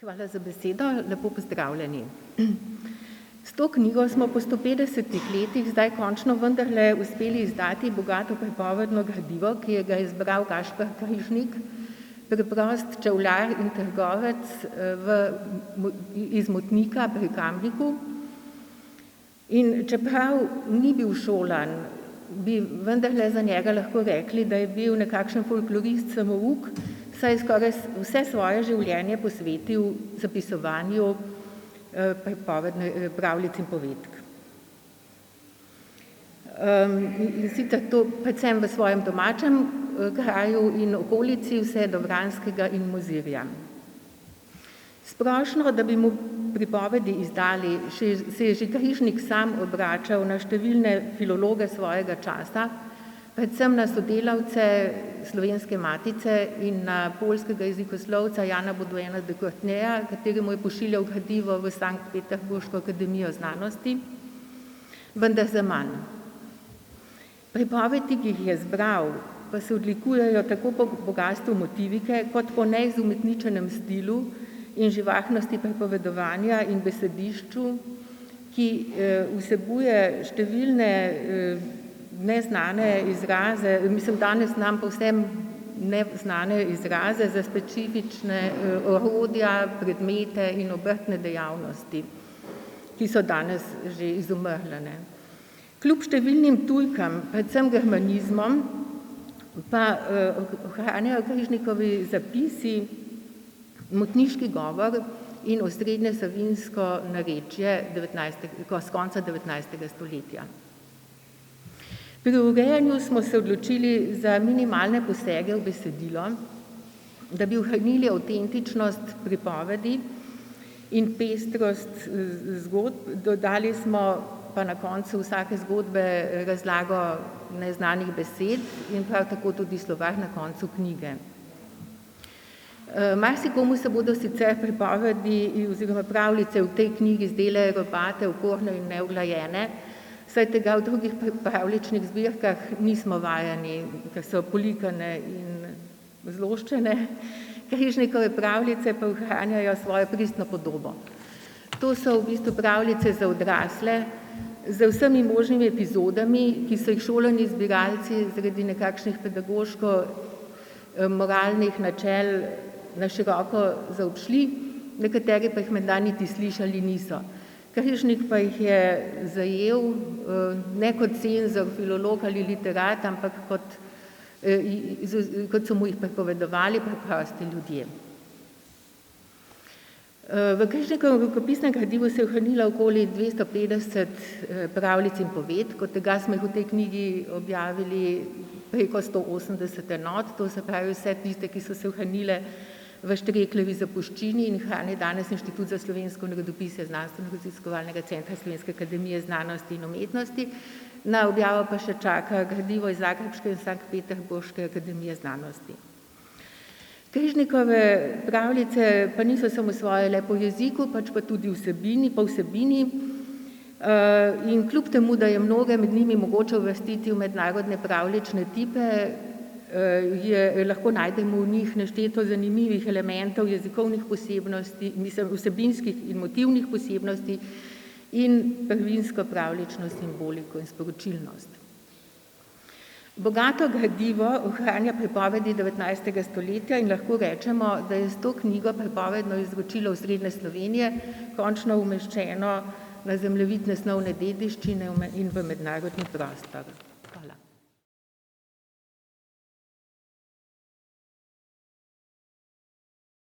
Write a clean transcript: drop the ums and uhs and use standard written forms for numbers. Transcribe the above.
Hvala za besedo, lepo pozdravljeni. S to knjigo smo po 150 letih zdaj končno vendarle uspeli izdati bogato pripovedno gradivo, ki je ga izbral Gašper Križnik, preprost čevljar in trgovec iz Motnika pri Kamniku. In čeprav ni bil šolan, bi vendarle za njega lahko rekli, da je bil nekakšen folklorist samouk, saj je skoraj vse svoje življenje posvetil zapisovanju pravljic in povedk. In sicer to predvsem v svojem domačem kraju in okolici, vse do Vranskega in Mozirja. Sprošno, da bi mu pripovedi izdali, se je že Križnik sam obračal na številne filologe svojega časa, predvsem na sodelavce Slovenske matice in na poljskega jezikoslovca Jana Boduena de Courtneya, kateremu je pošiljal gradivo v Sankt Peterburško akademijo znanosti, vendar zaman. Pripovedi, ki jih je zbral, pa se odlikujejo tako po bogastvu motivike, kot po neizumetničenem stilu in živahnosti pripovedovanja in besedišču, ki vsebuje številne neznane izraze, danes nam povsem neznane izraze za specifične orodja, predmete in obrtne dejavnosti, ki so danes že izumrle. Kljub številnim tujkam, predvsem germanizmom, pa ohranjajo Križnikovi zapisi motniški govor in osrednje savinjsko narečje z konca 19. stoletja. Pri urejanju smo se odločili za minimalne posege v besedilo, da bi ohranili avtentičnost pripovedi in pestrost zgodb. Dodali smo pa na koncu vsake zgodbe razlago neznanih besed in prav tako tudi slovar na koncu knjige. Marsikomu se bodo sicer pripovedi oziroma pravljice v tej knjigi zdele robate, okorne in neuglajene, saj tega v drugih pravljičnih zbirkah nismo vajeni, ker so polikane in zloščene. Križnikove pravljice pa ohranjajo svojo pristno podobo. To so v bistvu pravljice za odrasle, z vsemi možnimi epizodami, ki so jih šolani zbiralci zaradi nekakšnih pedagoško-moralnih načel na široko zaobšli, nekateri pa jih menda niti slišali niso. Križnik pa jih je zajel ne kot cenzor, filolog ali literat, ampak kot so mu jih pripovedovali preprosti ljudje. V Križnikovem rokopisnem gradivu se je ohranilo okoli 250 pravljic in povedk, od tega smo jih v tej knjigi objavili preko 180 enot, to se pravi vse tiste, ki so se ohranile v Štrekljevi zapuščini in hrani danes Inštitut za slovensko narodopisje Znanstveno-raziskovalnega centra Slovenske akademije znanosti in umetnosti, na objavo pa še čaka gradivo iz Zagrebške in Sankt Peterburške akademije znanosti. Križnikove pravljice pa niso samo svoje le po jeziku, pač pa tudi po vsebini in kljub temu, da je mnoge med njimi mogoče uvrstiti v mednarodne pravljične tipe, lahko najdemo v njih nešteto zanimivih elementov jezikovnih posebnosti, vsebinskih in motivnih posebnosti in prvinsko pravljično simboliko in sporočilnost. Bogato gradivo ohranja pripovedi 19. stoletja in lahko rečemo, da je s to knjigo pripovedno izročilo osrednje Slovenije končno umeščeno na zemljevid nesnovne dediščine in v mednarodni prostor.